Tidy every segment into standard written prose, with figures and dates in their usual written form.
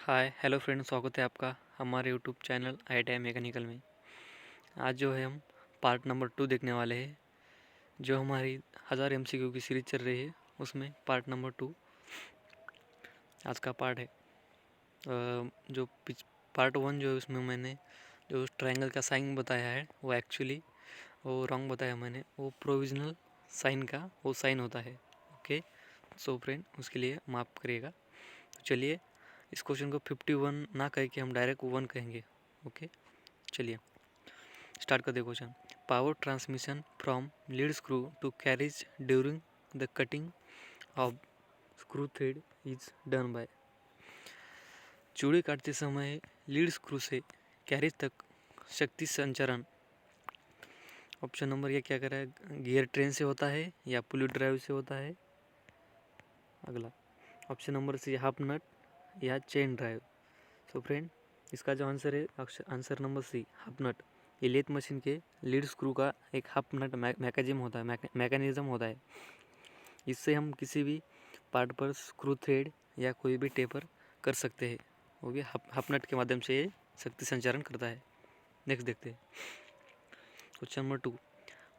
Hi hello friend, स्वागत है आपका हमारे यूट्यूब चैनल आई मैकेनिकल में। आज जो है हम पार्ट नंबर 2 देखने वाले हैं। जो हमारी 1000 MCQ की सीरीज चल रही है उसमें पार्ट नंबर 2 आज का पार्ट है। जो पार्ट 1 जो है उसमें मैंने जो ट्रायंगल का साइन बताया है वो एक्चुअली वो रॉन्ग बताया मैंने। वो प्रोविजनल साइन का वो साइन होता है। ओके, सो फ्रेंड उसके लिए माफ़ करिएगा। तो चलिए इस क्वेश्चन को 51 ना कह के हम डायरेक्ट 1 कहेंगे। ओके, चलिए स्टार्ट कर दे question. Power transmission from lead screw to carriage during the cutting of screw thread is done by. चूड़ी काटते समय लीड स्क्रू से कैरेज तक शक्ति संचरण ऑप्शन नंबर ये क्या कर रहा है, गियर ट्रेन से होता है या पुली ड्राइव से होता है। अगला ऑप्शन नंबर सी हाफ नट या चेन ड्राइव। सो फ्रेंड इसका जो आंसर है आंसर नंबर सी हाफ नट। ये लेथ मशीन के लीड स्क्रू का एक हाफ नट मैकेनिज्म होता है मैकेनिज्म होता है। इससे हम किसी भी पार्ट पर स्क्रू थ्रेड या कोई भी टेपर कर सकते हैं। वो भी हाफ नट के माध्यम से ये शक्ति संचारण करता है। नेक्स्ट देखते हैं question number 2।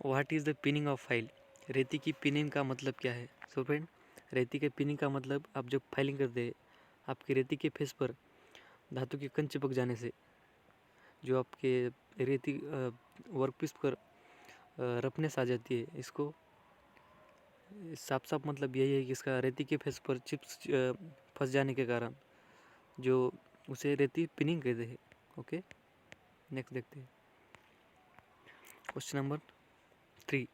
What is the pinning of file. रेती की पिनिंग का मतलब क्या है। सो फ्रेंड रेती के पिनिंग का मतलब आप जब फाइलिंग करते हैं आपकी रेती के फेस पर धातु के कण चिपक जाने से जो आपके रेती वर्कपीस पर रफनेस आ जाती है। इसको साफ साफ मतलब यही है कि इसका रेती के फेस पर चिप्स फंस जाने के कारण जो उसे रेती पिनिंग कहते हैं। ओके, नेक्स्ट देखते हैं question number 3।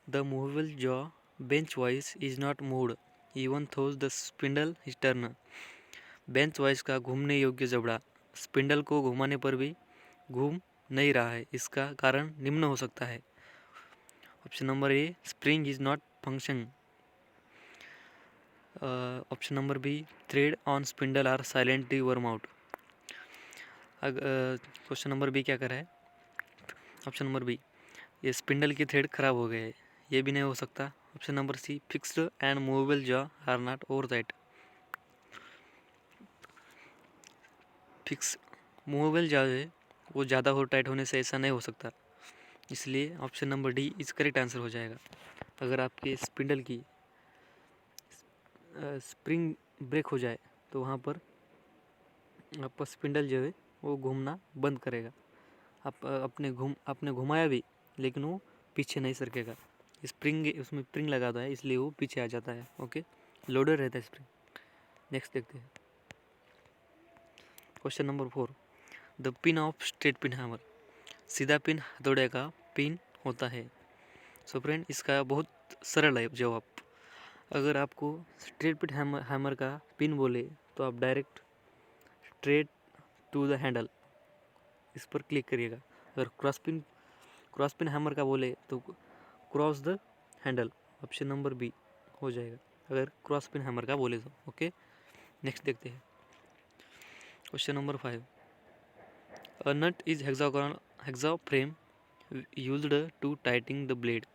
The movable jaw bench wise is not moved even those the spindle is turn. Bench wise का घूमने योग्य जबड़ा स्पिंडल को घुमाने पर भी घूम नहीं रहा है। इसका कारण निम्न हो सकता है। Option number A spring is not function. Option number B thread on spindle are silently worn out. Question number B क्या कर रहा है, ऑप्शन नंबर बी ये स्पिंडल की थ्रेड खराब हो गए है। ये भी नहीं हो सकता। Option number C fixed and movable jaw are not over tight. Fix movable jaw है वो ज़्यादा हो टाइट होने से ऐसा नहीं हो सकता। इसलिए ऑप्शन नंबर डी इस करेक्ट आंसर हो जाएगा। अगर आपके स्पिंडल की स्प्रिंग ब्रेक हो जाए तो वहाँ पर आपका स्पिंडल जो है वो घूमना बंद करेगा। आप आपने घुमाया भी लेकिन वो पीछे नहीं सरकेगा। स्प्रिंग उसमें स्प्रिंग लगा हुआ है इसलिए वो पीछे आ जाता है। ओके, लोडेड रहता है स्प्रिंग। नेक्स्ट देखते हैं question number 4। The pin of straight pin hammer. सीधा पिन हथौड़े का पिन होता है। सो फ्रेंड इसका बहुत सरल है जवाब। अगर आपको स्ट्रेट पिन हैमर का पिन बोले तो आप direct straight to the handle इस पर क्लिक करिएगा। अगर क्रॉस पिन हैमर का बोले तो cross the handle option number B हो जाएगा अगर क्रॉस पिन हैमर का बोले तो। ओके, नेक्स्ट देखते हैं question number 5। A nut is hexa frame used to tighting the blade.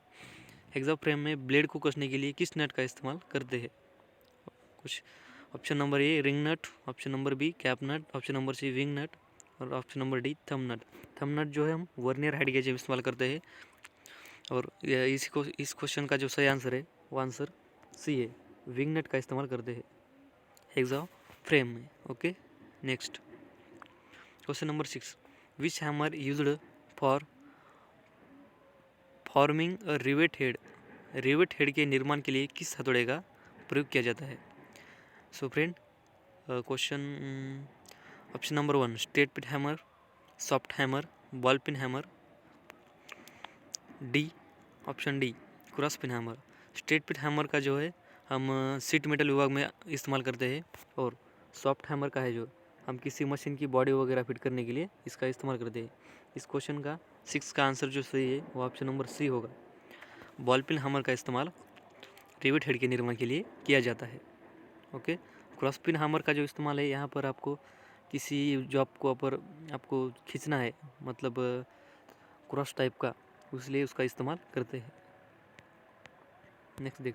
Hexa frame में ब्लेड को कसने के लिए किस नट का इस्तेमाल करते हैं। कुछ option number A ring nut, option number B cap nut, option number C wing nut और option number D thumb nut. Thumb nut जो है हम वर्नियर हाइट गेज में इस्तेमाल करते हैं। और इस क्वेश्चन का जो सही आंसर है वो आंसर सी है, विंग नट का इस्तेमाल करते हैं हेक्सा फ्रेम में। Okay, next question number 6। Which hammer used for forming a rivet head. Rivet head के निर्माण के लिए किस हथौड़े का प्रयोग किया जाता है। So friend question option number 1 straight pin hammer, soft hammer, ball pin hammer, D option D cross pin hammer. Straight pin hammer का जो है हम सीट मेटल विभाग में इस्तेमाल करते हैं और सॉफ्ट हैमर का है जो हम किसी मशीन की बॉडी वगैरह फिट करने के लिए इसका इस्तेमाल करते हैं। इस क्वेश्चन का 6 का आंसर जो सही है वो ऑप्शन नंबर सी होगा। बॉल पिन हैमर का इस्तेमाल रिवेट हेड के निर्माण के लिए किया जाता है। ओके, क्रॉस पिन हैमर का जो इस्तेमाल है यहाँ पर आपको किसी जो आपको खींचना है मतलब क्रॉस टाइप का, इसलिए उसका इस्तेमाल करते हैं। नेक्स्ट देख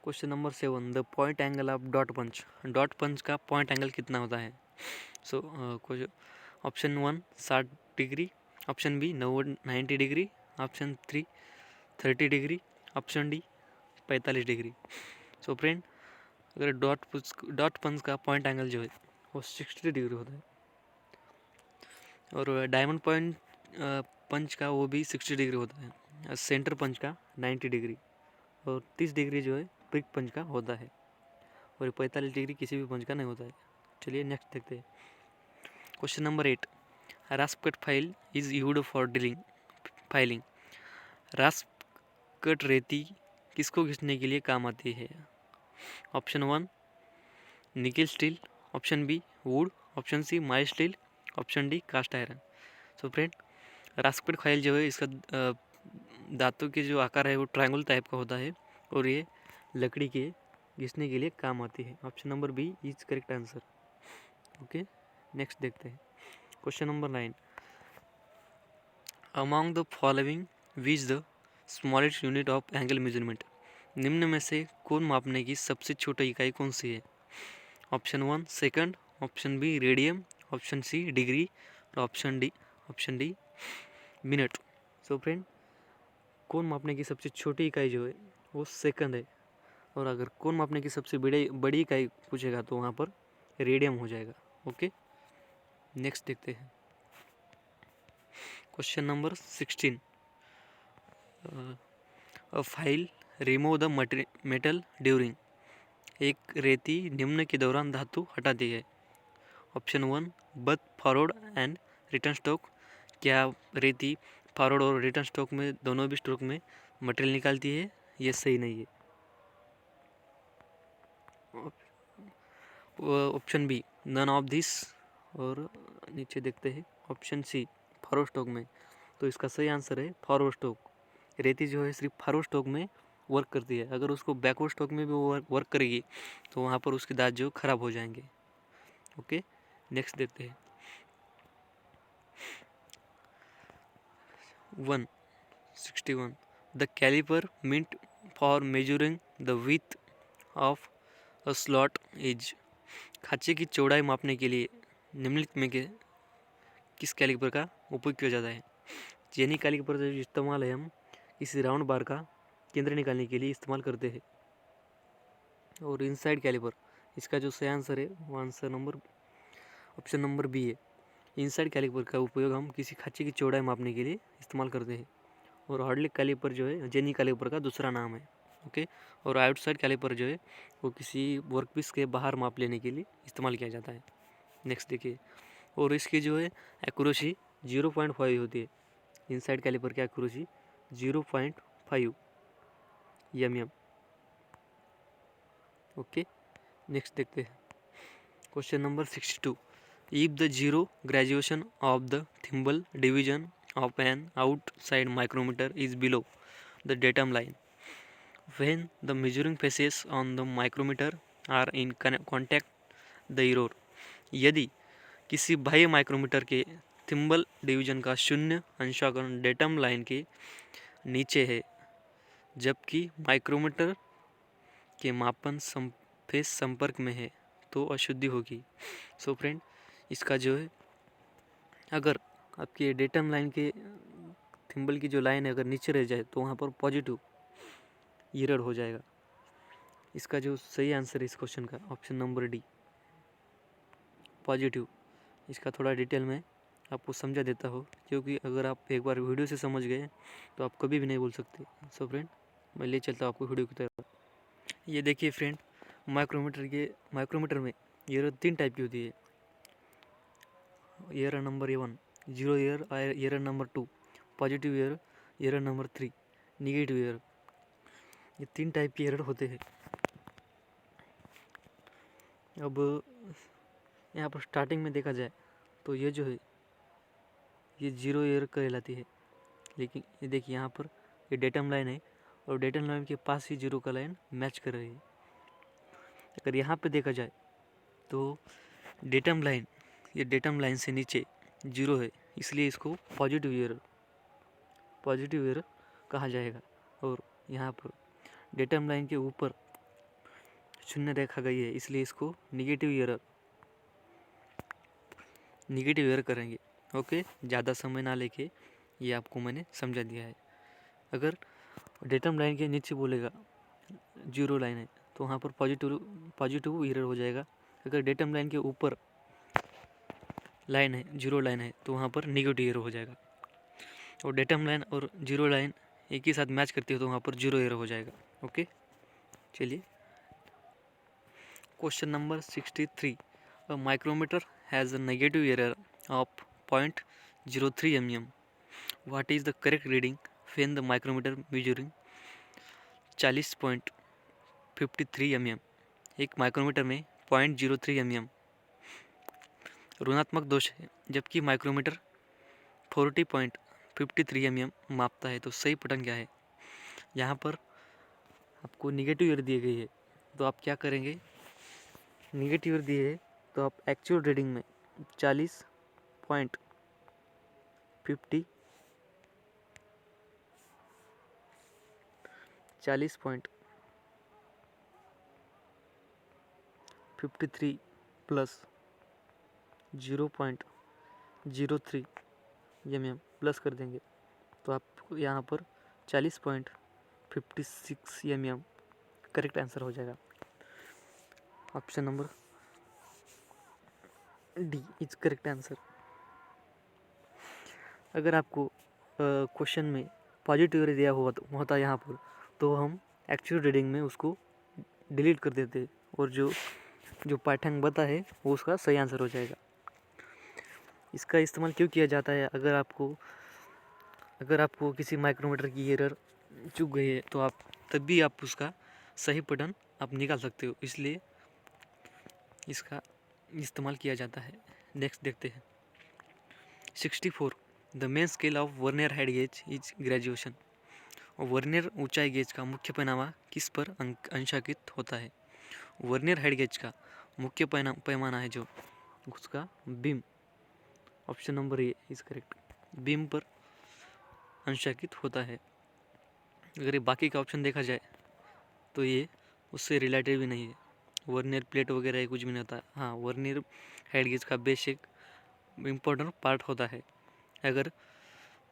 question number 7, the point angle of dot punch. Dot punch का पॉइंट एंगल कितना होता है? So option 1 60 degree, option B 90 degree, option 3 30 degree, option D 45 degree. So friend, अगर डॉट पंच का पॉइंट एंगल जो है वो 60 डिग्री होता है, और डायमंड पॉइंट पंच का वो भी 60 डिग्री होता है। सेंटर पंच का 90 डिग्री और 30 डिग्री जो है प्रिक पंच का होता है, और 45 डिग्री किसी भी पंच का नहीं होता है। चलिए नेक्स्ट देखते हैं। Question number 8, rasp cut file is used for drilling filing. Rasp cut रेती किसको घिसने के लिए काम आती है? Option 1 nickel steel, option B wood, option C mild steel, option D cast iron. So friend, rasp cut file जो है इसका दांतों के जो आकार है वो ट्रायंगल टाइप का होता है, और ये लकड़ी के घिसने के लिए काम आती है। Option number B is correct answer. Okay, next देखते हैं। Question number 9, among the following which the smallest unit of angle measurement. निम्न में से कोण मापने की सबसे छोटी इकाई कौन सी है? Option 1 second, option B radian, option C degree, और option D minute. So friend, कोण मापने की सबसे छोटी इकाई जो है वो सेकंड है, और अगर कोण मापने की सबसे बड़ी इकाई पूछेगा तो वहाँ पर रेडियन हो जाएगा। ओके, नेक्स्ट देखते हैं। Question number 16, a file remove the metal during. एक रेती निम्न के दौरान धातु हटाती है। Option 1 both forward and return stroke. क्या रेती फॉरवर्ड और रिटर्न स्ट्रोक में दोनों भी स्ट्रोक में मटेरियल निकालती है? ये सही नहीं है। Option B none of this, और नीचे देखते हैं ऑप्शन सी फॉरवर्ड स्ट्रोक में। तो इसका सही आंसर है फॉरवर्ड स्ट्रोक। रेती जो है सिर्फ फॉरवर्ड स्ट्रोक में वर्क करती है, अगर उसको बैकवर्ड स्ट्रोक में भी वर्क करेगी तो वहाँ पर उसके दांत जो खराब हो जाएंगे। ओके, नेक्स्ट देखते हैं। 161, the caliper meant for measuring the width of a slot is. खांचे की चौड़ाई मापने के लिए निम्नलिखित में के किस कैलिपर का उपयोग किया जाता है? जेनी कैलिपर का इस्तेमाल है हम किसी राउंड बार का केंद्र निकालने के लिए इस्तेमाल करते हैं। और इनसाइड कैलिपर, इसका जो सही आंसर है वो आंसर ऑप्शन नंबर बी है। इनसाइड कैलिपर का उपयोग हम किसी खांचे की चौड़ाई मापने के लिए इस्तेमाल करते हैं। और हार्डलिक कैलिपर जो है जेनी कैलिपर का दूसरा नाम है। ओके, और आउटसाइड कैलिपर जो है वो किसी वर्कपीस के बाहर माप लेने के लिए इस्तेमाल किया जाता है। नेक्स्ट देखिए, और इसकी जो है एक्यूरेसी 0.5 होती है। इनसाइड कैलिपर की एक्यूरेसी 0.5 mm। ओके, नेक्स्ट देखते हैं। Question number 62, if the zero graduation of the thimble division of an outside micrometer is below the datum line, when the measuring faces on the micrometer are in contact the error। यदि किसी बाह्य micrometer के thimble division का 0 अंशांकन datum line के नीचे है, जबकि माइक्रोमीटर के मापन फेस संपर्क में है, तो अशुद्धि होगी। सो फ्रेंड, इसका जो है अगर आपके डेटम लाइन के थिम्बल की जो लाइन है अगर नीचे रह जाए तो वहाँ पर पॉजिटिव एरर हो जाएगा। इसका जो सही आंसर है इस क्वेश्चन का ऑप्शन नंबर डी पॉजिटिव। इसका थोड़ा डिटेल में आपको समझा देता हो, क्योंकि अगर आप एक बार वीडियो से समझ गए तो आप कभी भी नहीं बोल सकते। सो फ्रेंड, मैं ले चलता हूँ आपको वीडियो की तरफ। ये देखिए फ्रेंड, माइक्रोमीटर में एरर 3 टाइप की होती है। Error number 1 zero error, error number 2 positive error, error number 3 negative error. ये 3 टाइप के एरर होते हैं। अब यहाँ पर स्टार्टिंग में देखा जाए तो ये जो है ये जीरो एरर कहलाती है, लेकिन ये देखिए यहाँ पर ये डेटम लाइन है और डेटम लाइन के पास ही जीरो का लाइन मैच कर रही है। अगर यहाँ पे देखा जाए तो डेटम लाइन से नीचे जीरो है, इसलिए इसको पॉजिटिव एरर कहा जाएगा। और यहाँ पर डेटम लाइन के ऊपर शून्य रेखा गई है, इसलिए इसको निगेटिव एरर करेंगे। ओके, ज़्यादा समय ना लेके ये आपको मैंने समझा दिया है। अगर डेटम लाइन के नीचे बोलेगा जीरो लाइन है तो वहाँ पर पॉजिटिव एरर हो जाएगा। अगर डेटम लाइन के ऊपर लाइन है, जीरो लाइन है, तो वहाँ पर नेगेटिव एरर हो जाएगा। और डेटम लाइन और जीरो लाइन एक ही साथ मैच करती है तो वहाँ पर जीरो एरर हो जाएगा। ओके, चलिए question number 63। A micrometer has a negative error of 0.03 mm. What is the correct reading when the micrometer measuring 40.53 mm? एक माइक्रोमीटर में 0.03 mm ऋणात्मक दोष है, जबकि माइक्रोमीटर 40.53 mm मापता है। तो सही पठन क्या है? यहाँ पर आपको निगेटिव एरर दी गई है, तो आप क्या करेंगे? निगेटिव एरर दी है तो आप एक्चुअल रीडिंग में 40.53 प्लस 0.03 mm प्लस कर देंगे, तो आपको यहाँ पर 40.56 mm करेक्ट आंसर हो जाएगा। Option number D is correct answer. अगर आपको क्वेश्चन में पॉजिटिव एरर दिया हुआ होता यहाँ पर, तो हम एक्चुअल रीडिंग में उसको डिलीट कर देते और जो पाठ्यांक बता है वो उसका सही आंसर हो जाएगा। इसका इस्तेमाल क्यों किया जाता है? अगर आपको किसी माइक्रोमीटर की एरर चूक गई है तो तब भी आप उसका सही पठन आप निकाल सकते हो, इसलिए इसका इस्तेमाल किया जाता है। नेक्स्ट देखते हैं 64। The main scale of vernier height gauge is graduation. Vernier ऊंचाई गेज का मुख्य पैमाना किस पर अंशांकित होता है? वर्नियर हाइट गेज का मुख्य पैमाना है जो उसका beam, option number A is correct, beam पर अंशांकित होता है। अगर ये बाकी का ऑप्शन देखा जाए तो ये उससे रिलेटेड भी नहीं है, वर्नियर प्लेट वगैरह कुछ भी नहीं होता। हाँ, वर्नियर हाइट गेज का बेसिक इम्पोर्टेंट पार्ट होता है। अगर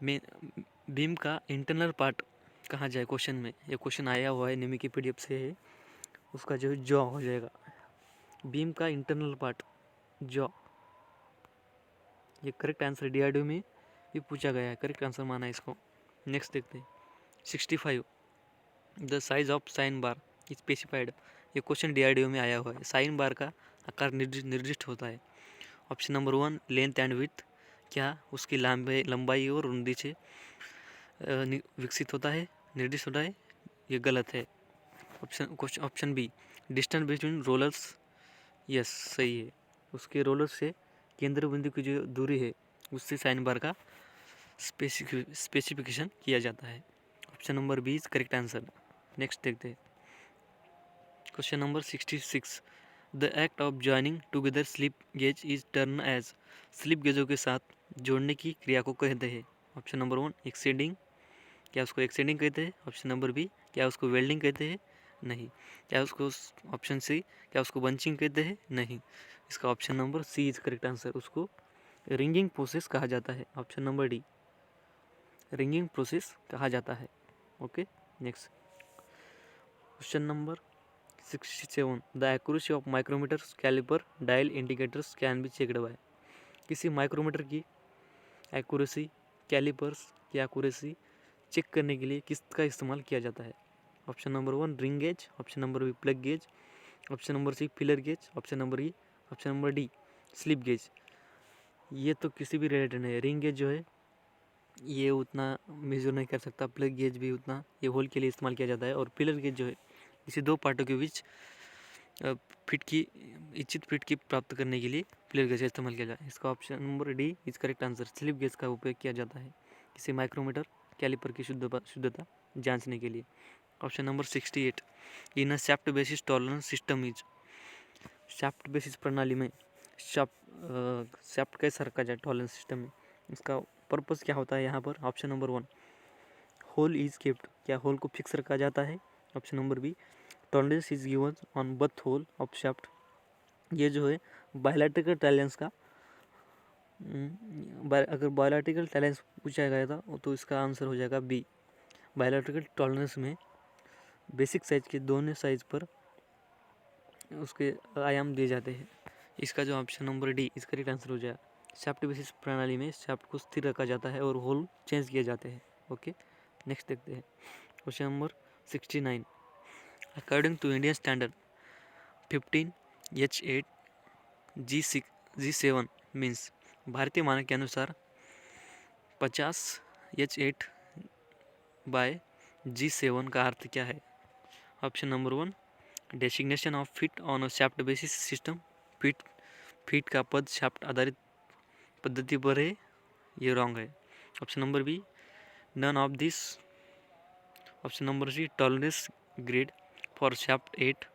बीम का इंटरनल पार्ट कहा जाए क्वेश्चन में, ये क्वेश्चन आया हुआ है निमी की पीडीएफ से है, उसका जो है जॉ हो जाएगा। बीम का इंटरनल पार्ट जॉ, ये करेक्ट आंसर डीआरडीओ में भी पूछा गया है, करेक्ट आंसर माना इसको। नेक्स्ट देखते हैं 65। The size of sine bar is specified. ये क्वेश्चन डीआरडीओ में आया हुआ है। साइन बार का आकार निर्दिष्ट होता है। Option number 1 length and width, क्या उसकी लंबाई और रुंदी से विकसित होता है, निर्दिष्ट होता है? ये गलत है। Option B distance between rollers, yes सही है। उसके रोलर से केंद्र बिंदु की जो दूरी है उससे साइन बार का स्पेसिफिकेशन किया जाता है। Option number B is correct answer. Next देखते हैं question number 66। The act of joining together slip gauge is termed as. Slip गेजों के साथ जोड़ने की क्रिया को कहते हैं। ऑप्शन नंबर 1 एक्सेडिंग, क्या उसको एक्सेडिंग कहते हैं? ऑप्शन नंबर बी क्या उसको वेल्डिंग कहते हैं? नहीं। क्या उसको, ऑप्शन सी क्या उसको बंचिंग कहते हैं? नहीं। इसका option number C is correct answer, उसको रिंगिंग प्रोसेस कहा जाता है। Option number D ringing process कहा जाता है। Okay, next question number 67। The accuracy of micrometer caliper dial indicators can be checked by. किसी माइक्रोमीटर की एक्यूरेसी, कैलिपर्स की एक्यूरेसी चेक करने के लिए किसका इस्तेमाल किया जाता है? Option number 1 ring gauge, option number B plug gauge, option number C filler gauge, option number D slip gauge. ये तो किसी भी रिलेटेड नहीं है। रिंग गेज जो है ये उतना मेजर नहीं कर सकता, प्लग गेज भी उतना, ये होल के लिए इस्तेमाल किया जाता है। और फिलर गेज जो है इसी दो पार्टों के बीच इच्छित फिट की प्राप्त करने के लिए फिलर गेज का इस्तेमाल किया जाता है। इसका option number D is correct answer. Slip gauge का उपयोग किया जाता है किसी माइक्रोमीटर कैलिपर की शुद्धता जांचने के लिए। Option number 68। In a shaft basis tolerance system is. Shaft basis प्रणाली में शाफ्ट कैसे रखा जाए टॉलरेंस सिस्टम में, इसका पर्पस क्या होता है यहाँ पर? Option number 1 hole is kept, क्या होल को फिक्स रखा जाता है? Option number B tolerance is given on both hole of shaft. ये जो है बायलैटरल टॉलरेंस का, अगर बायलैटरल टॉलरेंस पूछा गया था तो इसका आंसर हो जाएगा बी। बायलैटरल टॉलरेंस में बेसिक साइज के दोनों साइज पर उसके आयाम दिए जाते हैं। इसका जो ऑप्शन नंबर डी इसका करेक्ट आंसर हो जाएगा। शाफ्ट बेसिस प्रणाली में शाफ्ट को स्थिर रखा जाता है और होल चेंज किए जाते हैं। ओके, नेक्स्ट देखते हैं question number 69। According to Indian standard 15H8 G7 means, भारतीय मानक के अनुसार 50H8 बाय G7 का अर्थ क्या है? Option number 1 designation of fit on a shaft basis system. Fit का पद शाफ्ट आधारित पद्धति पर है, ये रॉन्ग है। Option number B none of this. Option number C tolerance grade for shaft 8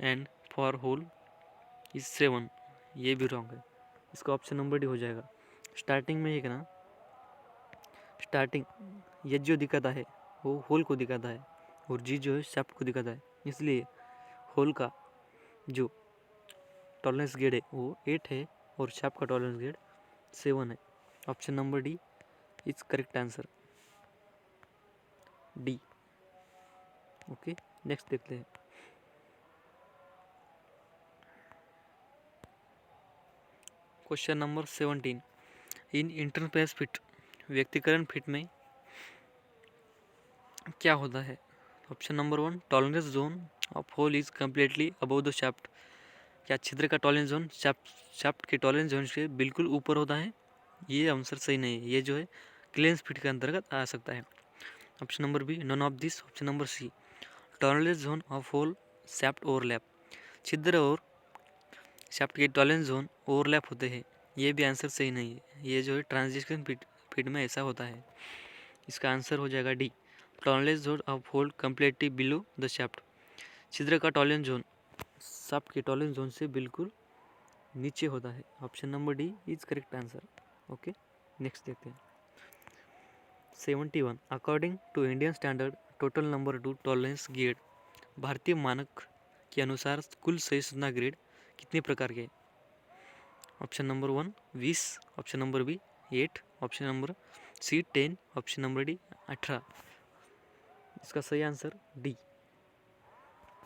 and for hole is 7, ये भी रॉन्ग है। इसका ऑप्शन नंबर डी हो जाएगा। स्टार्टिंग में एक ना, स्टार्टिंग ये जो दिखाता है वो होल को दिखाता है और जी जो है शाफ्ट को दिखाता है, इसलिए होल का जो टॉलरेंस ग्रेड है वो 8 है और शाफ्ट का टॉलरेंस ग्रेड 7 है। Option number D is correct answer, D. Okay, next देखते हैं question number 17। In interface fit, व्यक्तिकरण फिट में क्या होता है? Option number 1 tolerance zone of hole is completely above the shaft. क्या छिद्र का टॉलरेंस जोन शाफ्ट के टॉलरेंस जोन से बिल्कुल ऊपर होता है? ये आंसर सही नहीं है, ये जो है क्लेंस फिट के अंतर्गत आ सकता है। Option number B none of this. Option number C tolerance zone of hole shaft overlap. छिद्र और शाफ्ट के टॉलरेंस जोन ओवरलैप होते हैं, ये भी आंसर सही नहीं है, ये जो है ट्रांजिशन फिट में ऐसा होता है। इसका आंसर हो जाएगा D tolerance zone of hole completely below the shaft. छिद्र का टॉलरेंस जोन शाफ्ट के टॉलरेंस जोन से बिल्कुल नीचे होता है। Option number D is correct answer. Okay, next देखते हैं 71। According to Indian standard total number to tolerance grade, भारतीय मानक के अनुसार कुल सहिष्णुता ग्रेड कितने प्रकार के? Option number 1 20, option number B 8, option number C 10, option number D 18। इसका सही आंसर डी।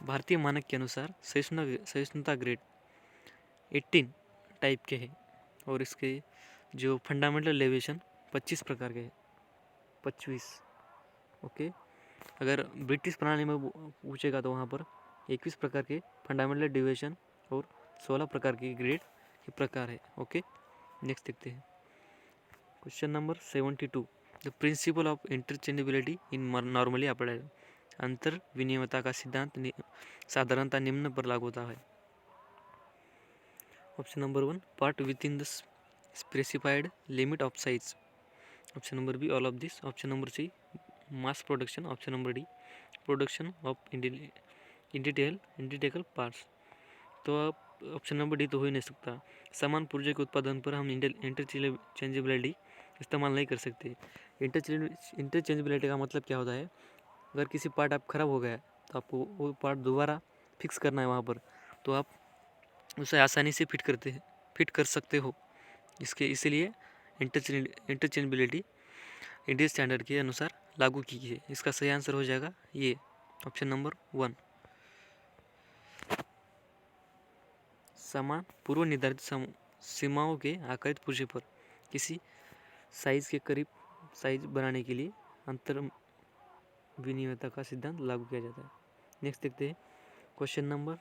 भारतीय मानक के अनुसार सहिष्णुता ग्रेड 18 टाइप के हैं और इसके जो फंडामेंटल डेविएशन 25 प्रकार के हैं, 25। ओके, अगर ब्रिटिश प्रणाली में पूछेगा तो वहाँ पर 21 प्रकार के फंडामेंटल डेविएशन और 16 प्रकार के ग्रेड के प्रकार है। ओके, नेक्स्ट देखते हैं question number 72। The principle of interchangeability in normally applied. अंतर विनिमयता का सिद्धांत साधारणतः निम्न पर लागू होता है। Option number 1 part within the specified limit of size. Option number B all of this. Option number C mass production. Option number D production of identical parts. तो अब ऑप्शन नंबर डी तो हो ही नहीं सकता। समान पुर्जे के उत्पादन पर हम इंटरचेंजेबिलिटी इस्तेमाल नहीं कर सकते। इंटरचेंजेबिलिटी का मतलब क्या होता है? अगर किसी पार्ट आप ख़राब हो गया तो आपको वो पार्ट दोबारा फिक्स करना है वहाँ पर, तो आप उसे आसानी से फिट कर सकते हो। इसीलिए इंटरचेंजेबिलिटी इंडियन स्टैंडर्ड के अनुसार लागू की है। इसका सही आंसर हो जाएगा ये ऑप्शन नंबर 1। समान पूर्व निर्धारित सीमाओं के आकारित पुर्जे पर किसी साइज के करीब साइज बनाने के लिए अंतर विनिमयता का सिद्धांत लागू किया जाता है। नेक्स्ट देखते हैं question number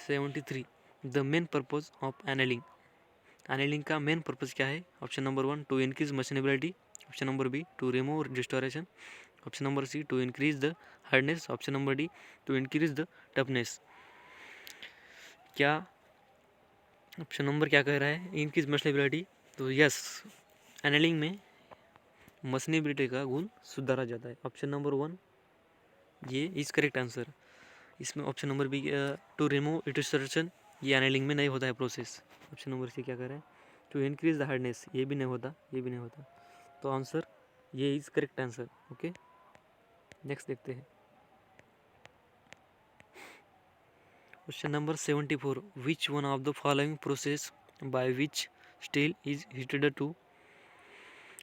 73। The main purpose of annealing. Annealing का मेन पर्पज क्या है? Option number 1 to increase machinability. Option number B to remove distortion. Option number C to increase the hardness. Option number D to increase the toughness. क्या option number क्या कह रहा है? Increase machinability. तो yes, annealing में machinability का गुण सुधारा जाता है। ऑप्शन नंबर 1 ये इज करेक्ट आंसर। इसमें option number B to remove distortion, ये एनेलिंग में नहीं होता है प्रोसेस। ऑप्शन नंबर सी क्या कह रहा है? टू इंक्रीज द हार्डनेस, ये भी नहीं होता, ये भी नहीं होता। तो आंसर ये is correct answer. Okay, next देखते हैं question number 74, which one of the following process by which steel is heated to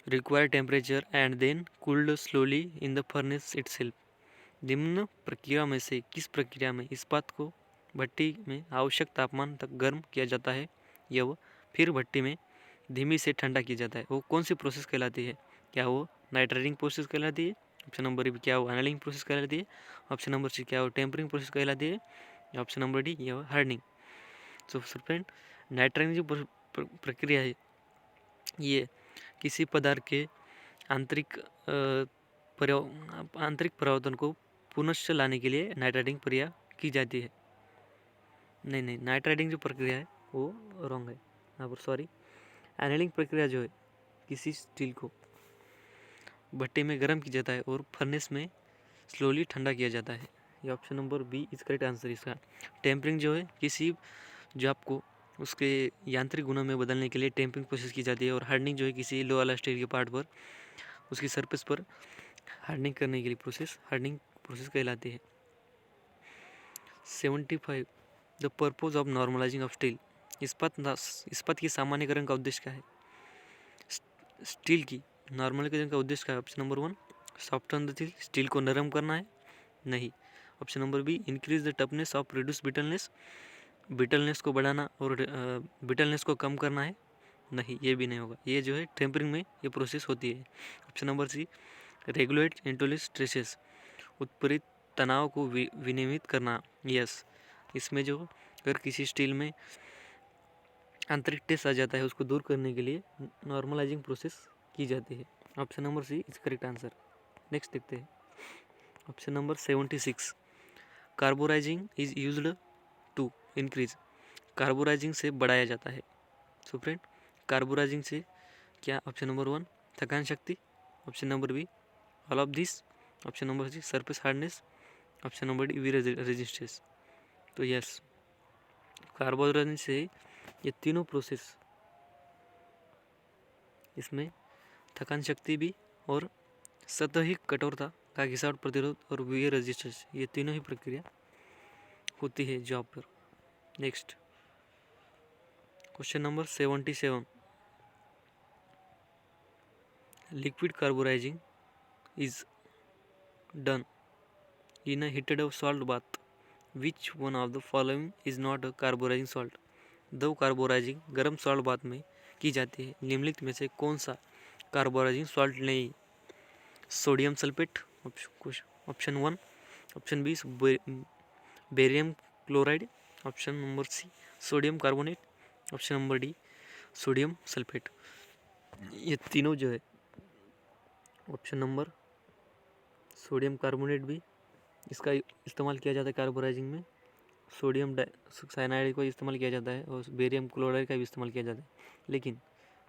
required temperature and then cooled slowly in the furnace itself. निम्न प्रक्रिया में से किस प्रक्रिया में इस्पात को भट्टी में आवश्यक तापमान तक गर्म किया जाता है या फिर भट्टी में धीमी से ठंडा किया जाता है, वो कौन सी प्रोसेस कहलाती है? क्या वो नाइट्रेटिंग प्रोसेस कहलाती है? ऑप्शन नंबर बी, क्या वो एनालिंग प्रोसेस कहलाती है? ऑप्शन नंबर सी, क्या वो टेम्परिंग प्रोसेस कहलाती है? ऑप्शन नंबर डी, यह हार्डनिंग। सो फ्रेंड, नाइट्रेटिंग जो प्रक्रिया है ये किसी पदार्थ के आंतरिक आंतरिक परिवर्तन को पुनश्च लाने के लिए नाइट्रेटिंग प्रक्रिया की जाती है। नहीं, नाइट्रेटिंग जो प्रक्रिया है वो रॉन्ग है यहाँ पर, सॉरी। एनालिंग प्रक्रिया जो है किसी स्टील को भट्टी में गर्म किया जाता है और फर्नेस में स्लोली ठंडा किया जाता है। ये option number B is correct answer इसका। टेम्परिंग जो है किसी जो आपको उसके यांत्रिक गुणों में बदलने के लिए टेम्परिंग प्रोसेस की जाती है, और हार्डनिंग जो है किसी लो वाला स्टील के पार्ट पर उसकी सरफेस पर हार्डनिंग करने के लिए प्रोसेस हार्डनिंग प्रोसेस कहलाती है। 75, the purpose of normalising of steel. इस्पात की सामान्यकरण का उद्देश्य क्या है? स्टील की नॉर्मलाइजेशन का उद्देश्य क्या है? Option number 1, soften the steel, steel को नरम करना है? नहीं। Option number B, increase the toughness of reduce brittleness, brittleness को बढ़ाना और बिटलनेस को कम करना है? नहीं, ये भी नहीं होगा। ये जो है टेम्परिंग में ये प्रोसेस होती है। Option number C, regulate internal stresses, उत्प्रेरित तनाव को विनियमित करना? यस। इसमें जो अगर किसी स्टील में आंतरिक टेस्ट आ जाता है उसको दूर करने के लिए नॉर्मलाइजिंग प्रोसेस की जाती है। Option number C is correct answer. Next देखते हैं option number 76, carburising is used to increase. Carburising से बढ़ाया जाता है। सो फ्रेंड, कार्बोराइजिंग से क्या? ऑप्शन नंबर 1, थकान शक्ति। Option number B, all of this. Option number C, surface hardness. Option number D, wear resistance. तो यस, कार्बोराइजिंग से ये तीनों प्रोसेस, इसमें थकान शक्ति भी और सतही कठोरता का घिसावट प्रतिरोध और वी रेजिस्टेंस, ये तीनों ही प्रक्रिया होती है जॉब पर। Next question number 77, liquid carburising is done in a heated salt bath, which one of the following is not a carburising salt. दो कार्बोराइजिंग गर्म सॉल्ट बाथ में की जाती है, निम्नलिखित में से कौन सा कार्बोराइजिंग सॉल्ट नहीं? Sodium sulphate option 1, option B barium chloride, option number C sodium carbonate, option number D sodium sulphate. ये तीनों जो है, ऑप्शन नंबर सोडियम कार्बोनेट भी इसका इस्तेमाल किया जाता है कार्बोराइजिंग में, सोडियम साइनाइड को इस्तेमाल किया जाता है और बेरियम क्लोराइड का भी इस्तेमाल किया जाता है, लेकिन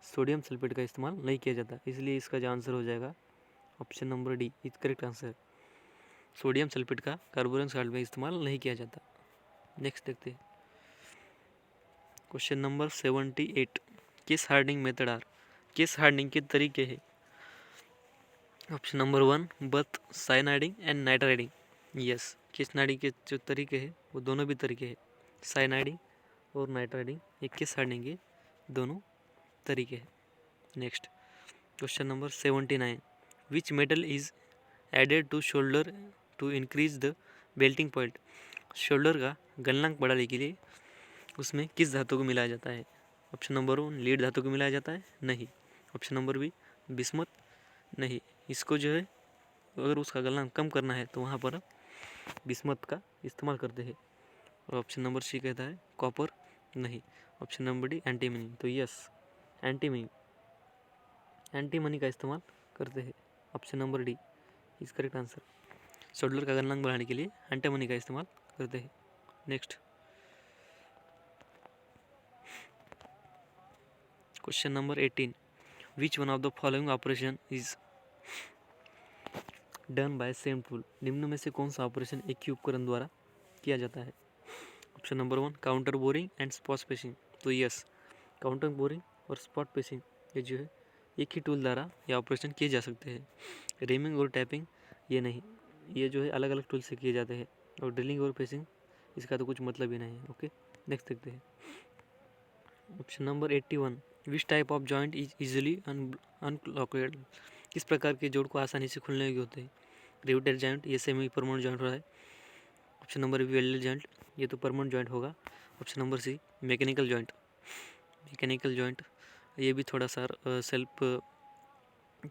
सोडियम सल्फेट का इस्तेमाल नहीं किया जाता। इसलिए इसका जो आंसर हो जाएगा option number D is correct answer. Sodium sulphate का कार्बोरेजिंग सॉल्ट में इस्तेमाल नहीं किया जाता। नेक्स्ट देखते हैं question number 78, case hardening method are. Case hardening के तरीके हैं। Option number 1, both cyaniding and nitriding. Yes, case hardening के जो तरीके हैं वो दोनों भी तरीके हैं, साइनाइडिंग और नाइट्राइडिंग, एक केस हार्डनिंग के दोनों तरीके हैं। Next question number 79, which metal is added to solder to increase the melting point. Solder का गलनांक बढ़ाने के लिए उसमें किस धातु को मिलाया जाता है? ऑप्शन नंबर 1, लीड धातु को मिलाया जाता है? नहीं। Option number B, bismuth? नहीं। इसको जो है अगर उसका गलनांक कम करना है तो वहाँ पर बिस्मथ का इस्तेमाल करते हैं। और ऑप्शन नंबर सी कहता है कॉपर? नहीं। Option number D antimony. तो यस, एंटीमनी का इस्तेमाल करते हैं। Option number D is correct answer. Shoulder का गलनांक बढ़ाने के लिए एंटीमनी का इस्तेमाल करते हैं। Next question number 18, which one of the following operation is done bye same tool. निम्न में से कौन सा ऑपरेशन एक ही उपकरण द्वारा किया जाता है? Option number 1, counter boring and spot pacing. तो यस, काउंटर बोरिंग और स्पॉट पेसिंग ये जो है एक ही टूल द्वारा ये ऑपरेशन किए जा सकते हैं। रेमिंग और टैपिंग ये नहीं, ये जो है अलग अलग टूल से किए जाते हैं। और ड्रिलिंग और पेसिंग इसका तो कुछ मतलब ही नहीं है। ओके, नेक्स्ट देखते हैं। Option number 81, which type of joint is easily unlocked? किस प्रकार के जोड़ को आसानी से खुलने योग्य होते हैं? रिवेटेड जॉइंट, ये सेमी परमानेंट जॉइंट हो रहा है। Option number B welded joint, ये तो परमानेंट जॉइंट होगा। Option number C mechanical joint, mechanical joint ये भी थोड़ा सा सेल्फ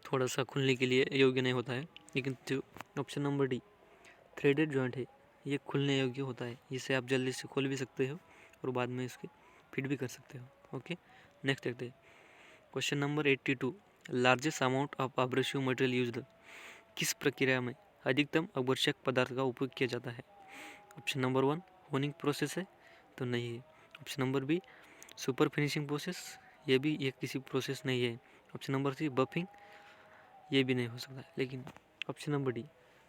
थोड़ा सा खुलने के लिए योग्य नहीं होता है। लेकिन जो option number D threaded joint है, ये खुलने योग्य होता है। इसे आप जल्दी से खोल भी सकते हो और बाद में इसके फिट भी कर सकते हो। ओके, नेक्स्ट देखते हैं। Question number 82, largest amount of abrasive material used? किस प्रक्रिया में अधिकतम आवर्षक पदार्थ का उपयोग किया जाता है? ऑप्शन नंबर 1 होनिंग प्रोसेस है, तो नहीं है। Option number be super finishing process, ये भी ये किसी प्रोसेस नहीं है। ऑप्शन नंबर सी बफिंग, ये भी नहीं हो सकता है। लेकिन option number D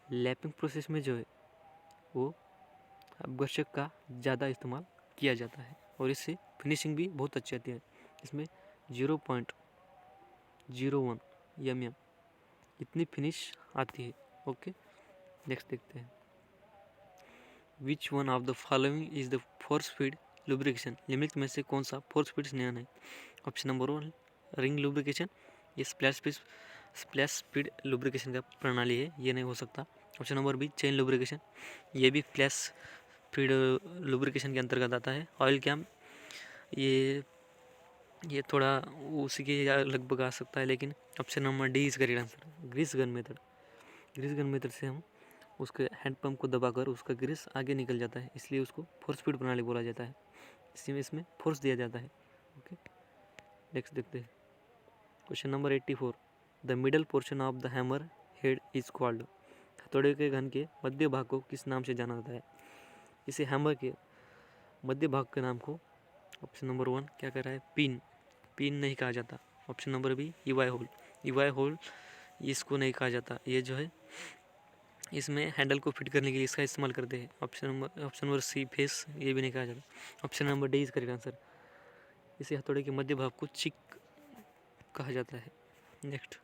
lapping process में जो है वो आवर्षक का ज़्यादा इस्तेमाल किया जाता है और इससे फिनिशिंग भी बहुत अच्छी आती है। इसमें 0.01 mm इतनी फिनिश आती है। ओके, नेक्स्ट देखते हैं। Which one of the following is the force feed lubrication? निम्नलिखित में से कौन सा फोर्स फीड संयोजन है? ऑप्शन नंबर 1 रिंग लुब्रिकेशन, ये स्प्लैश फीड लुब्रिकेशन का प्रणाली है, ये नहीं हो सकता। Option number B chain lubrication, ये भी फ्लैश फीड लुब्रिकेशन के अंतर्गत आता है। ऑयल कैम, ये थोड़ा उसी के लगभग आ सकता है। लेकिन option number D is correct answer, grease gun method. Grease gun method से हम उसके हैंड पंप को दबाकर उसका ग्रीस आगे निकल जाता है, इसलिए उसको फोर्स फीड प्रणाली बोला जाता है। इसमें फोर्स दिया जाता है। ओके, नेक्स्ट देखते हैं। Question number 84, the middle portion of the hammer head is called? हथौड़े के घन के मध्य भाग को किस नाम से जाना जाता है? इसे हैमर के मध्य भाग के नाम को ऑप्शन नंबर 1 क्या कह रहा है? पिन, पिन नहीं कहा जाता। ऑप्शन नंबर बी ईवाई होल, ईवाई होल इसको नहीं कहा जाता। ये जो है इसमें हैंडल को फिट करने के लिए इसका इस्तेमाल करते हैं। ऑप्शन नंबर सी फेस, ये भी नहीं कहा जाता। Option number D is correct answer, इसे हथौड़े के मध्य भाग को चिक कहा जाता है। Next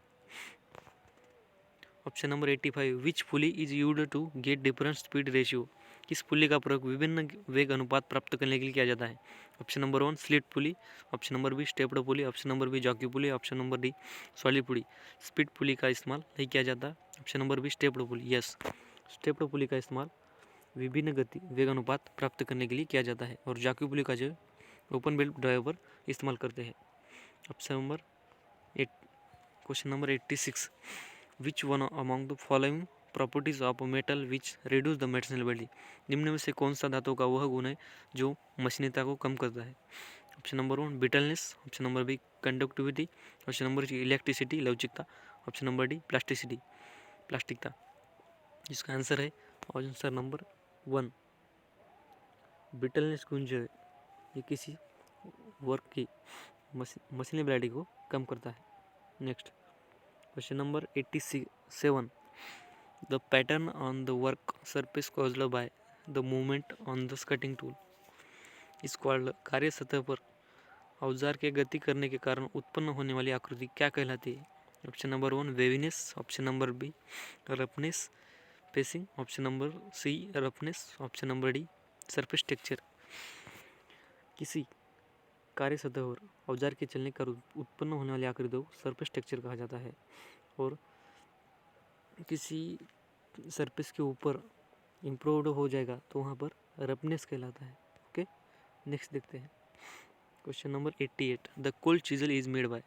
option number 85, which pulley is used to get different speed ratio? किस पुली का प्रयोग विभिन्न वेग अनुपात प्राप्त करने के लिए किया जाता है? ऑप्शन नंबर 1 स्लिट पुली, ऑप्शन नंबर बी स्टेप्ड पुली, option number B jockey pulley, option number D solid पुली। स्पीड पुली का इस्तेमाल नहीं किया जाता। ऑप्शन नंबर बी स्टेप्ड पुली, यस स्टेप्ड पुली का इस्तेमाल विभिन्न गति वेग अनुपात प्राप्त करने के लिए किया जाता है और जॉकी पुली का जो ओपन बेल्ट ड्राइवर इस्तेमाल करते हैं। Option number 8, question number 86, which one among the following properties of metal which reduce the materiality? निम्न में से कौन सा धातु का वह गुण है जो मशीनता को कम करता है? Option number 1 brittleness, option number B conductivity, option number C electricity लवचिकता, ऑप्शन नंबर डी प्लास्टिसिटी प्लास्टिकता। इसका आंसर है आंसर नंबर 1 ब्रिटलनेस गुण जो है ये किसी वर्क की मशीनेबिलिटी को कम करता है। Next question number 87, the pattern on the work surface caused by the movement on the cutting tool इस कॉल्ड? कार्य सतह पर औजार के गति करने के कारण उत्पन्न होने वाली आकृति क्या कहलाती है? Option number 1 waviness, option number B roughness spacing, option number C roughness, option number D surface texture. किसी कार्य सतह पर औजार के चलने का उत्पन्न होने वाली आकृति को सरफेस टेक्सचर कहा जाता है और किसी सरफेस के ऊपर इम्प्रूव्ड हो जाएगा तो वहाँ पर रफनेस कहलाता है। ओके, नेक्स्ट देखते हैं। Question number 88, the cold chisel is made by?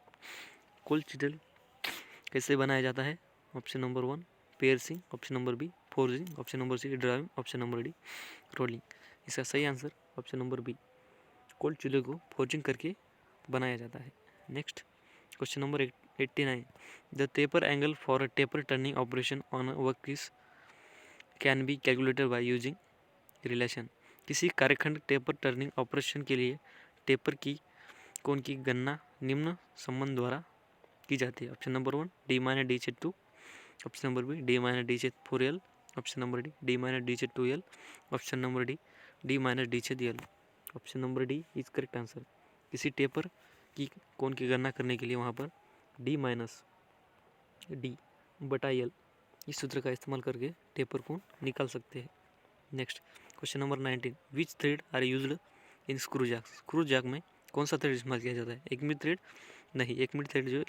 Cold chisel कैसे बनाया जाता है? Option number 1 piercing, option number B forging, option number C driving, option number D rolling. इसका सही answer option number B cold chisel को forging करके बनाया जाता है। Next question number 89, the taper angle for a taper turning operation on a workpiece can be calculated by using relation? किसी कार्यखंड taper turning operation के लिए टेपर की कोण की गणना निम्न संबंध द्वारा की जाती है? Option number 1 D minus D छेद 2, option number B D minus D छेद 4L, option number D minus D छेद 2L, option number D minus D छेद L। Option number D is correct answer, किसी टेपर की कोण की गणना करने के लिए वहाँ पर डी माइनस डी बटा L इस सूत्र का इस्तेमाल करके टेपर कोण निकाल सकते हैं। Next question number 19, which thread are used in screw jack? Screw jack में कौन सा थ्रेड इस्तेमाल किया जाता है? 1 मिनट थ्रेड नहीं, 1 मिनट थ्रेड जो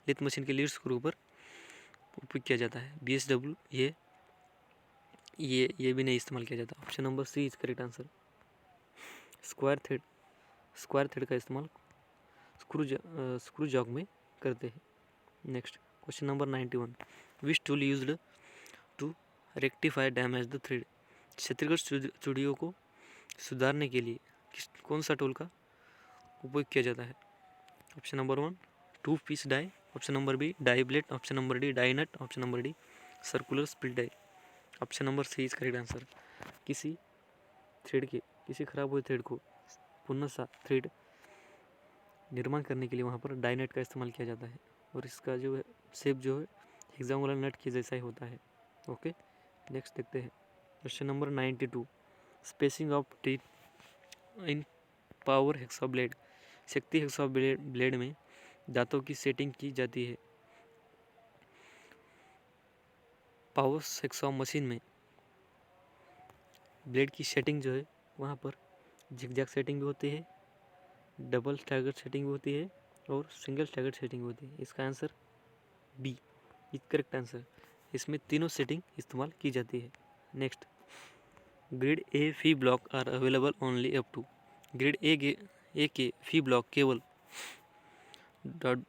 लेथ मशीन के लीड स्क्रू पर उपयोग किया जाता है। BSW ये भी नहीं इस्तेमाल किया जाता। Option number C is correct answer. Square thread का इस्तेमाल स्क्रू जॉक में करते हैं। Next question number 91, which tool used to rectify damage the thread? क्षतिग्रस्त चूड़ियों को सुधारने के लिए कौन सा टूल का उपयोग किया जाता है? Option number 1, 2 piece die, option number B die blade, option number D die nut, option number D circular split die. Option number C is correct answer. किसी खराब हुए थ्रेड को पुनः थ्रेड निर्माण करने के लिए वहाँ पर डाई नट का इस्तेमाल किया जाता है और इसका जो है शेप जो है हेक्सागोनल नट के जैसा ही होता है। ओके, नेक्स्ट देखते हैं question number 92, spacing of teeth in power hexa blade? शक्ति हेक्सा ब्लेड में दांतों की सेटिंग की जाती है। पावर हेक्सा मशीन में ब्लेड की सेटिंग जो है वहाँ पर जिगजैग सेटिंग भी होती है, डबल स्टैगर्ड सेटिंग भी होती है और सिंगल स्टैगर्ड सेटिंग भी होती है। इसका answer B is correct answer. इसमें तीनों सेटिंग इस्तेमाल की जाती है। Next, grade A V block are available only up to? Grade A के फी ब्लॉक केवल डॉट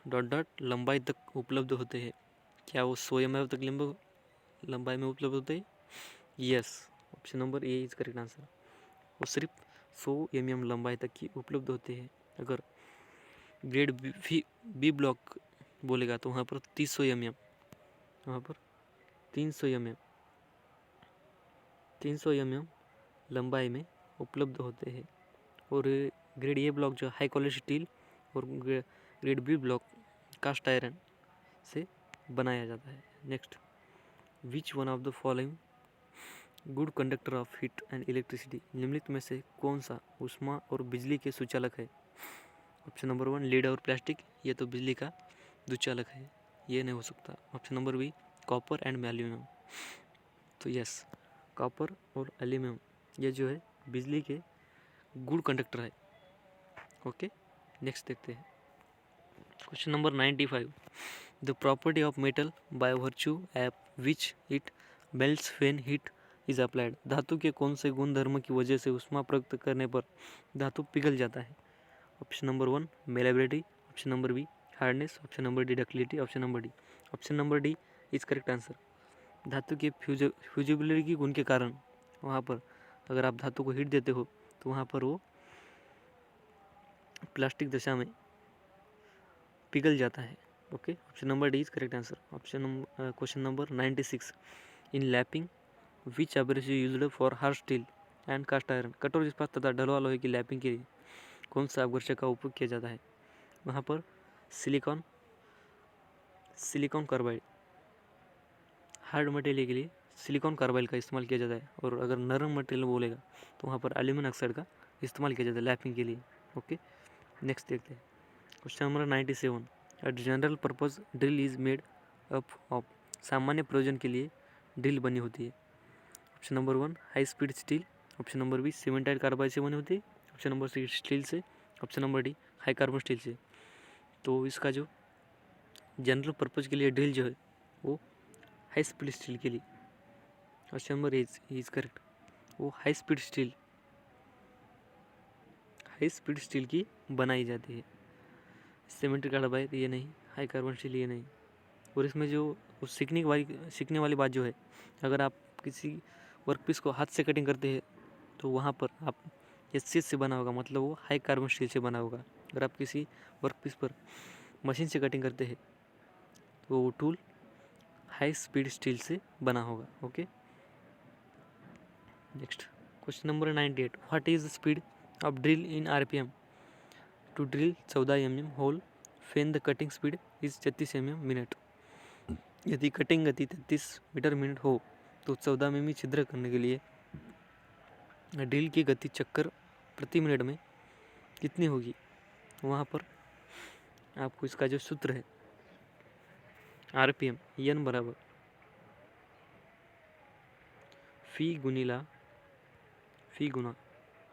डॉट लंबाई तक उपलब्ध होते हैं। क्या वो 100 mm तक लंबाई में उपलब्ध होते हैं? Yes, option number A is correct answer. वो सिर्फ 100 mm लंबाई तक की उपलब्ध होते हैं। अगर ग्रेड बी ब्लॉक बोलेगा तो वहाँ पर 300 mm, वहाँ पर 300 mm लंबाई में उपलब्ध होते हैं। और ग्रेड ए ब्लॉक जो हाई क्वालिटी स्टील और grade B block cast iron से बनाया जाता है। Next, which one of the following good conductor of heat and electricity? निम्नलिखित में से कौन सा ऊष्मा और बिजली के सुचालक है? ऑप्शन नंबर 1, लीड और प्लास्टिक, ये तो बिजली का दुचालक है, ये नहीं हो सकता। Option number B, copper and aluminium, तो यस, कॉपर और एल्यूमिनियम ये जो है बिजली के गुड कंडक्टर है। ओके, नेक्स्ट देखते हैं question number 95, the property of metal by virtue of which it melts when heat is applied? धातु के कौन से गुण धर्म की वजह से उष्मा प्रयुक्त करने पर धातु पिघल जाता है? Option number 1, malleability, option number B hardness, option number D ductility, option number D. Option number D is correct answer. धातु के फ्यूजिबिलिटी के गुण के कारण वहाँ पर अगर आप धातु को हीट देते हो तो वहाँ पर वो प्लास्टिक दशा में पिघल जाता है। Okay, option number D is correct answer. Question number 96, in lapping which abrasive used for hard steel and cast iron? कठोर इस्पात तथा ढलवा लोहे की लैपिंग के लिए कौन सा अपघर्षक का उपयोग किया जाता है? वहाँ पर सिलिकॉन कार्बाइड, हार्ड मटेरियल के लिए सिलिकॉन कार्बाइड का इस्तेमाल किया जाता है और अगर नरम मटेरियल बोलेगा तो वहाँ पर एल्यूमिनियम ऑक्साइड का इस्तेमाल किया जाता है लैपिंग के लिए। ओके, नेक्स्ट देखते हैं question number 97, a general purpose drill is made up of? सामान्य प्रयोजन के लिए ड्रिल बनी होती है। Option number 1, high speed steel, option number B cemented carbide से बनी होती है, ऑप्शन नंबर सी स्टील से, option number D high carbon steel से। तो इसका जो जनरल पर्पज के लिए ड्रिल जो है वो हाई स्पीड स्टील के लिए, ऑप्शन नंबर इज करेक्ट, वो हाई स्पीड स्टील की बनाई जाती है। सीमेंटेड कार्बाइड ये नहीं, हाई कार्बन स्टील ये नहीं। और इसमें जो सीखने वाली बात जो है, अगर आप किसी वर्कपीस को हाथ से कटिंग करते हैं तो वहाँ पर आप एससीएस से बना होगा, मतलब वो हाई कार्बन स्टील से बना होगा। अगर आप किसी वर्कपीस पर मशीन से कटिंग करते हैं तो वो टूल हाई स्पीड स्टील से बना होगा। Okay, next question number 98, what is the speed of drill in RPM? To drill 14 mm hole when the cutting speed is 33 mm minute. यदि कटिंग गति 33 मीटर मिनट हो तो 14 mm छिद्र करने के लिए ड्रिल की गति चक्कर प्रति मिनट में कितनी होगी? वहाँ पर आपको इसका जो सूत्र है आरपीएम, एन बराबर फी गुना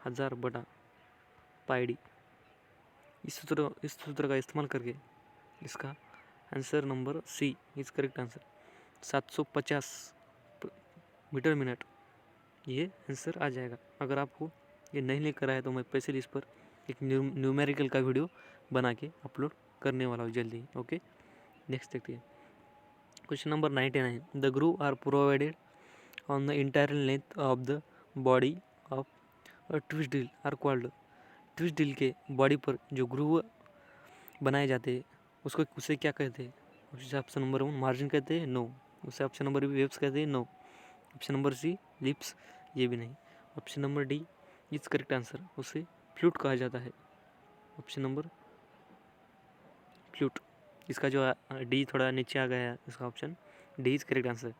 1000 बटा पाई डी। इस सूत्र का इस्तेमाल करके इसका answer number C is correct answer. 750 metre minute ये आंसर आ जाएगा। अगर आपको ये नहीं लेकर आया तो मैं स्पेशली इस पर एक न्यूमेरिकल का वीडियो बना के अपलोड करने वाला हूँ जल्दी। ओके, नेक्स्ट देखते हैं question number 99। The groove are provided on the entire length of the body of a twist drill are called. Twist drill के बॉडी पर जो ग्रूव बनाए जाते हैं उसे क्या कहते हैं? उसे ऑप्शन नंबर 1 मार्जिन कहते हैं, नो। उसे ऑप्शन नंबर बी वेब्स कहते हैं, no. Option number C lips, ये भी नहीं। Option number D is correct answer, उसे फ्लूट कहा जाता है। ऑप्शन नंबर फ्लूट, इसका जो डी थोड़ा नीचे आ गया है, इसका option D is correct answer.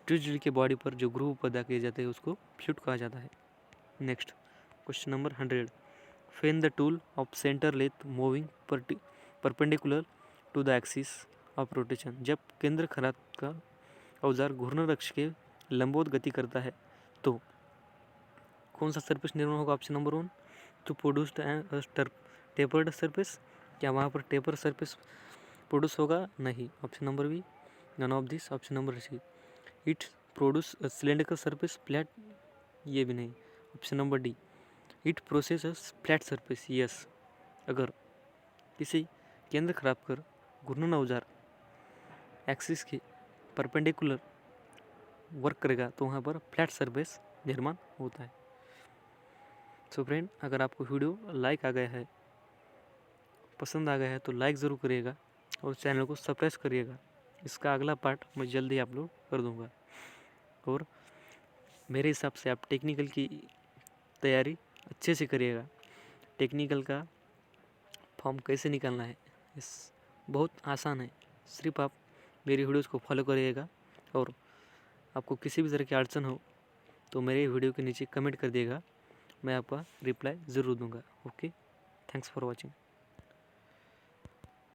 Twist drill के बॉडी पर जो ग्रूव पैदा किए जाते हैं उसको फ्लूट कहा जाता है। Next question number 100। When the tool of centre length moving perpendicular to the axis of rotation. जब केंद्र खराद का औजार घूर्णन अक्ष के लंबवत गति करता है तो कौन सा सरफेस निर्माण होगा? Option number 1 to produce tapered surface, क्या वहाँ पर टेपर सरफेस प्रोड्यूस होगा? नहीं। Option number B none of this. Option number C it produce cylindrical surface flat, ये भी नहीं। Option number D it process flat surface, yes. अगर किसी केंद्र खराब कर घूर्णन औजार एक्सिस के परपेंडिकुलर वर्क करेगा तो वहाँ पर फ्लैट सरफेस निर्माण होता है। सो फ्रेंड, अगर आपको वीडियो लाइक आ गया है, पसंद आ गया है तो लाइक ज़रूर करिएगा और चैनल को सब्सक्राइब करिएगा। इसका अगला पार्ट मैं जल्दी अपलोड कर दूंगा। और मेरे हिसाब से आप टेक्निकल की तैयारी अच्छे से करिएगा। टेक्निकल का फॉर्म कैसे निकालना है इस बहुत आसान है, सिर्फ आप मेरी वीडियोज़ को फॉलो करिएगा। और आपको किसी भी तरह की अड़चन हो तो मेरे वीडियो के नीचे कमेंट कर दिएगा, मैं आपका रिप्लाई ज़रूर दूंगा। Okay, thanks for watching.